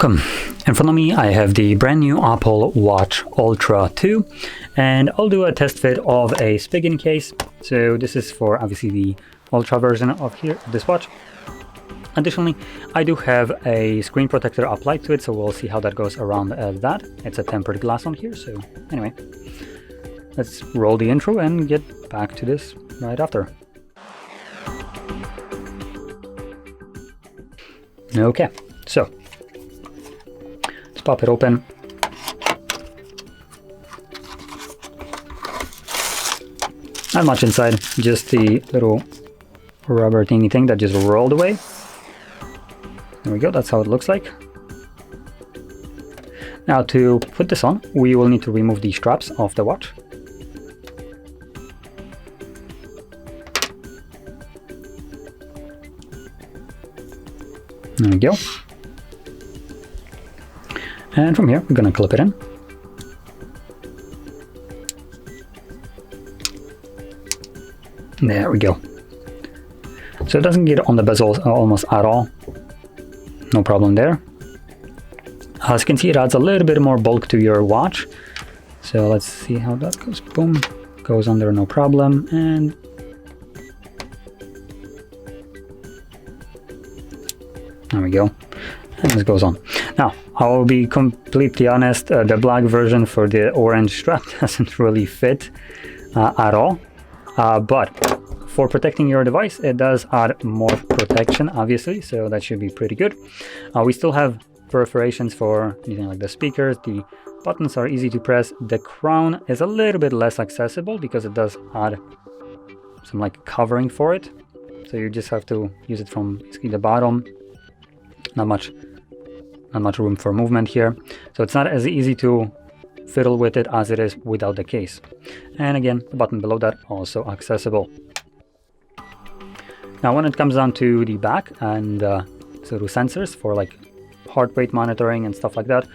Welcome! In front of me I have the brand new Apple Watch Ultra 2, and I'll do a test fit of a Spigen case. So this is for obviously the Ultra version of this watch. Additionally, I do have a screen protector applied to it, so we'll see how that goes around that. It's a tempered glass on here, so anyway. Let's roll the intro and get back to this right after. Okay, so let's pop it open. Not much inside, just the little rubber thingy thing that just rolled away. There we go, that's how it looks like. Now to put this on, we will need to remove the straps off the watch. There we go. And from here, we're gonna clip it in. There we go. So it doesn't get on the bezel almost at all. No problem there. As you can see, it adds a little bit more bulk to your watch. So let's see how that goes. Boom, goes under no problem. And there we go. And this goes on. Now, I will be completely honest, the black version for the orange strap doesn't really fit at all. But for protecting your device, it does add more protection, obviously, so that should be pretty good. We still have perforations for anything like the speakers. The buttons are easy to press. The crown is a little bit less accessible because it does add some like covering for it. So you just have to use it from basically the bottom. Not much room for movement here. So it's not as easy to fiddle with it as it is without the case. And again, the button below that also accessible. Now when it comes down to the back and sort of sensors for like heart rate monitoring and stuff like that,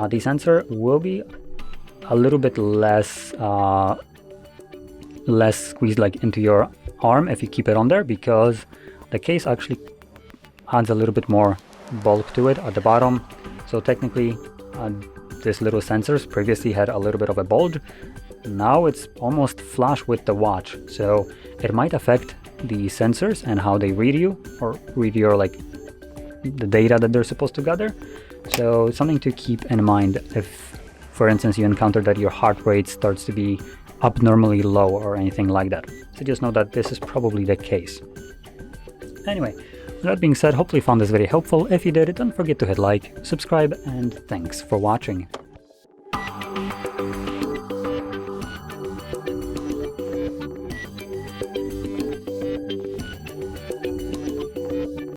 the sensor will be a little bit less squeezed like into your arm if you keep it on there, because the case actually adds a little bit more bulk to it at the bottom. So technically this little sensors previously had a little bit of a bulge. Now it's almost flush with the watch, so it might affect the sensors and how they read you or read your like the data that they're supposed to gather. So it's something to keep in mind if, for instance, you encounter that your heart rate starts to be abnormally low or anything like that. So just know that this is probably the case. Anyway, with that being said, hopefully you found this video helpful. If you did, don't forget to hit like, subscribe, and thanks for watching.